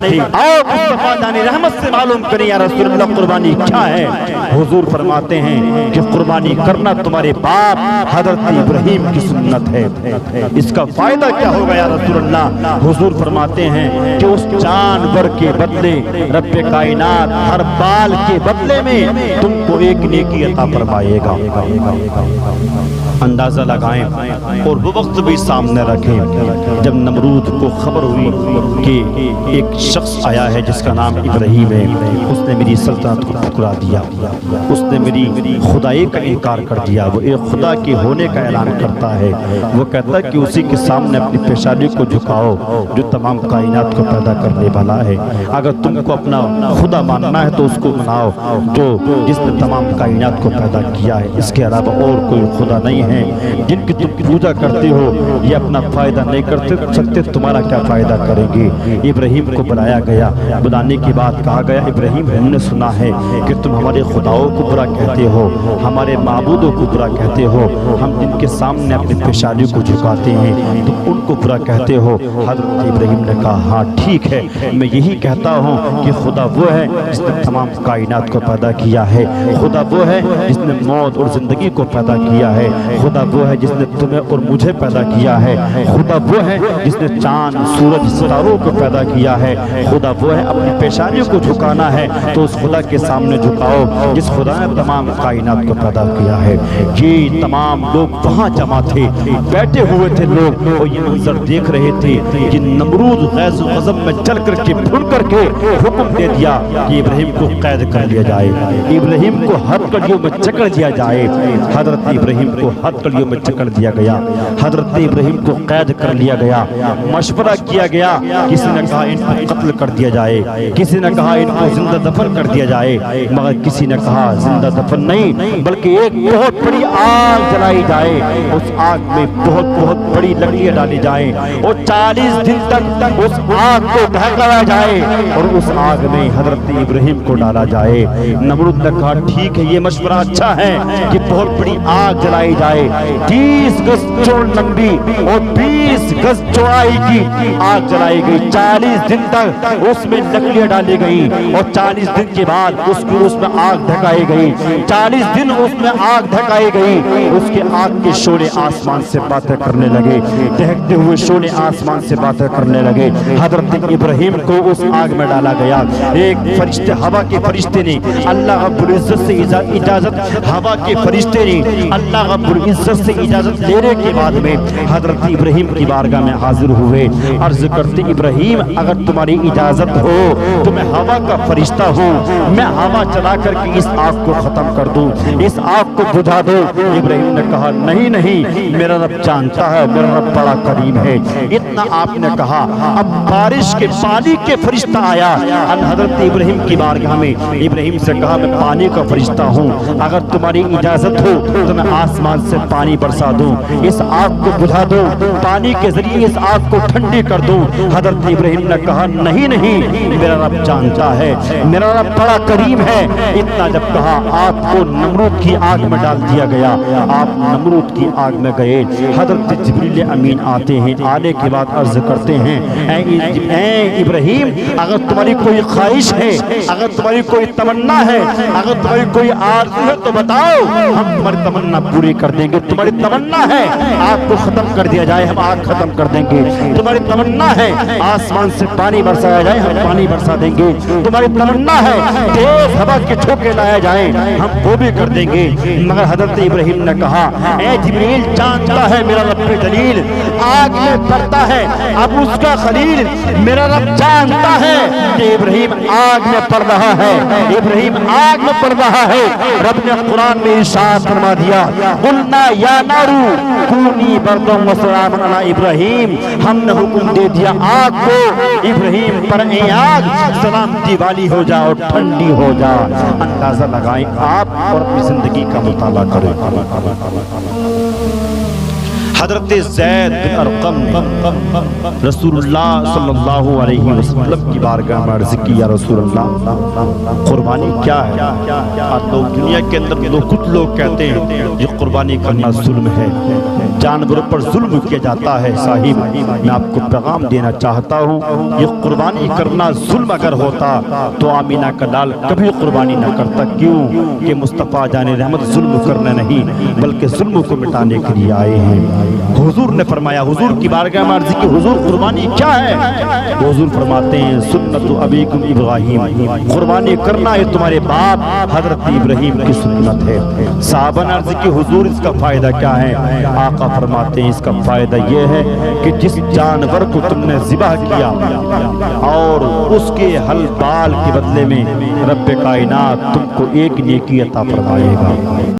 تھی۔ آؤ مصطفیٰ جان رحمت سے معلوم کریں یا رسول اللہ قربانی کیا ہے۔ حضور فرماتے ہیں کہ قربانی کرنا تمہارے باپ حضرت ابراہیم کی سنت ہے۔ اس کا فائدہ کیا ہوگا یا رسول اللہ؟ حضور فرماتے ہیں کہ اس جانور کے بدلے رب کائنات ہر بال کے بدلے میں تم کو ایک نیکی عطا فرمائے گا۔ اندازہ لگائیں اور وہ وقت بھی سامنے رکھیں جب نمرود کو خبر ہوئی کہ ایک شخص آیا ہے جس کا نام ابراہیم ہے، اس نے میری سلطنت کو ٹھکرا دیا، اس نے میری خدائی کا انکار کر دیا، وہ ایک خدا کے ہونے کا اعلان کرتا ہے، وہ کہتا ہے کہ اسی کے سامنے اپنی پیشانی کو جھکاؤ جو تمام کائنات کو پیدا کرنے والا ہے۔ اگر تم کو اپنا خدا ماننا ہے تو اس کو مناؤ جو جس نے تمام کائنات کو پیدا کیا ہے، اس کے علاوہ اور کوئی خدا نہیں ہے۔ جن کی تم پوجا کرتے ہو یہ اپنا فائدہ نہیں کرتے سکتے، تمہارا کیا فائدہ کریں گے؟ ابراہیم کو بلایا گیا، بلانے کی بات کہا گیا، ابراہیم ہم نے سنا ہے کہ تم ہمارے خداؤں کو برا کہتے ہو، ہمارے معبودوں کو برا کہتے ہو، ہم جن کے سامنے اپنی پیشانی کو جھکاتے ہیں تم ان کو برا کہتے ہو۔ حضرت ابراہیم نے کہا ہاں ٹھیک ہے، میں یہی کہتا ہوں کہ خدا وہ ہے جس نے تمام کائنات کو پیدا کیا ہے، خدا وہ ہے جس نے موت اور زندگی کو پیدا کیا ہے، خدا وہ ہے جس نے تمہیں اور مجھے پیدا کیا ہے، خدا وہ ہے جس نے چاند سورج ستاروں کو پیدا کیا ہے، خدا وہ ہے اپنی پیشانیوں کو جھکانا ہے تو اس خدا کے سامنے جھکاؤ جس خدا نے تمام کائنات کو پیدا کیا ہے۔ یہ تمام لوگ وہاں جمع تھے، بیٹھے ہوئے تھے لوگ اور یہ منظر دیکھ رہے تھے کہ نمرود غیظ و غضب میں چل کر کے پھن کر کے حکم دے دیا کہ ابراہیم کو قید کر لیا جائے، ابراہیم کو ہتکڑیوں میں جکڑ دیا جائے۔ حضرت ابراہیم کو ہتکڑیوں میں جکڑ دیا گیا، حضرت ابراہیم کو قید کر لیا گیا، مشورہ کیا گیا، کسی نے کہا ان کو قتل کر دیا جائے، کسی نے کہا ان کو زندہ دفن کر دیا جائے، مگر کسی نے کہا زندہ دفن نہیں بلکہ ایک بہت بڑی آگ جلائی جائے، اس آگ میں بہت بہت بڑی لکڑیاں ڈالی جائیں اور 40 دن تک اس آگ کو ڈھکایا جائے اور اس آگ میں حضرت ابراہیم کو ڈالا جائے۔ نمرود نے کہا ٹھیک ہے یہ مشورہ اچھا ہے کہ بہت بڑی آگ جلائی جائے، 30 گز چوڑ لمبی اور 20 گز چوڑائی کی آگ جلائی گئی، 40 دن تک اس میں لکڑیاں ڈالی گئی اور 40 دن کے بعد اس میں آگ ڈھکائی گئی، 40 دن اس میں آگ ڈھکائی گئی، اس کے آگ کے شعلے آسمان سے باتیں کرنے لگے، دہکتے ہوئے شعلے آسمان سے باتیں کرنے لگے۔ حضرت ابراہیم کو اس آگ میں ڈالا گیا، ایک فرشتے ہوا کے فرشتے نے اللہ رب العزت سے اجازت، ہوا کے فرشتے نے اللہ رب العزت سے اجازت لینے کے بعد میں حضرت ابراہیم کی بارگاہ میں حاضر ہوئے، عرض کرتے ابراہیم اگر تمہاری اجازت ہو تو میں ہوا کا فرشتہ ہوں، میں ہوا چلا کر کے اس آگ کو ختم کر دوں، اس آگ کو بجھا دو۔ ابراہیم نے کہا نہیں نہیں، میرا رب جانتا ہے، میرا رب بڑا کریم ہے۔ اتنا آپ نے کہا، اب بارش کے پانی کے فرشتہ آیا حضرت ابراہیم کی بارگاہ میں، ابراہیم سے کہا میں پانی کا فرشتہ ہوں، اگر تمہاری اجازت ہو تو میں آسمان سے پانی برسا دوں، اس آگ کو بجھا دوں، پانی کے ذریعے اس آگ کو ٹھنڈی کر دوں۔ حضرت ابراہیم نے کہا نہیں نہیں، میرا رب جانتا ہے، میرا رب بڑا کریم ہے۔ اتنا جب کہا آپ کو نمرود کی آگ میں ڈال دیا گیا، آپ نمرود کی آگ میں گئے۔ حضرت جبریل امین آتے ہیں، آنے کے بعد عرض کرتے ہیں اے ابراہیم اگر تمہاری کوئی خواہش ہے، اگر تمہاری کوئی تمنا ہے، اگر تمہاری کوئی آرزو ہے تو بتاؤ، ہم تمہاری تمنا پوری کر دیں گے۔ تمہاری تمنا ہے آگ کو ختم کر دیا جائے، ہم آگ ختم کر دیں گے۔ تمہاری تمنا ہے آسمان سے پانی برسایا جائے، ہم پانی برسا دیں گے۔ تمہاری تمنا ہے تیز ہوا کے جھونکے لایا جائیں، ہم وہ بھی کر دیں گے۔ مگر حضرت ابراہیم نے کہا اے جبریل جانتا ہے میرا رب جلیل آگ میں پڑتا ہے، اب اس کا خلیل میرا رب جانتا ہے کہ ابراہیم آگ میں پڑ رہا ہے، ابراہیم آگ میں پڑ رہا ہے۔ رب نے قرآن میں ارشاد فرما دیا قلنا یا نارو کونی بردم و سلام علی ابراہیم، ہم نے حکم دے دیا آگ کو ابراہیم پر اے آگ سلامتی والی ہو جا اور ٹھنڈی ہو جا۔ اندازہ لگائیں آپ اور اپنی زندگی کا مطالعہ کریں۔ حضرت زید بن ارقم نے رسول اللہ صلی اللہ علیہ وسلم کی بارگاہ میں عرض کی یا رسول اللہ قربانی کیا ہے؟ آج لوگ دنیا کے اندر کچھ لوگ کہتے ہیں یہ قربانی کرنا ظلم ہے، جانوروں پر ظلم کیا جاتا ہے۔ صاحب میں آپ کو پیغام دینا چاہتا ہوں یہ قربانی کرنا ظلم اگر ہوتا تو آمینہ کا لال کبھی قربانی نہ کرتا، کیوں کہ مصطفیٰ جان رحمت ظلم کرنا نہیں بلکہ ظلم کو مٹانے کے لیے آئے ہیں۔ حضور نے فرمایا، حضور کی بارگاہ میں عرض کی حضور قربانی کیا ہے؟ حضور فرماتے ہیں سنت ابیکم ابراہیم، قربانی کرنا ہے تمہارے باپ حضرت ابراہیم کی سنت ہے۔ صحابہ نے عرض کی حضور اس کا فائدہ کیا ہے؟ آقا فرماتے ہیں اس کا فائدہ یہ ہے کہ جس جانور کو تم نے ذبح کیا اور اس کے حل بال کے بدلے میں رب کائنات تم کو ایک نیکی عطا فرمائے گا۔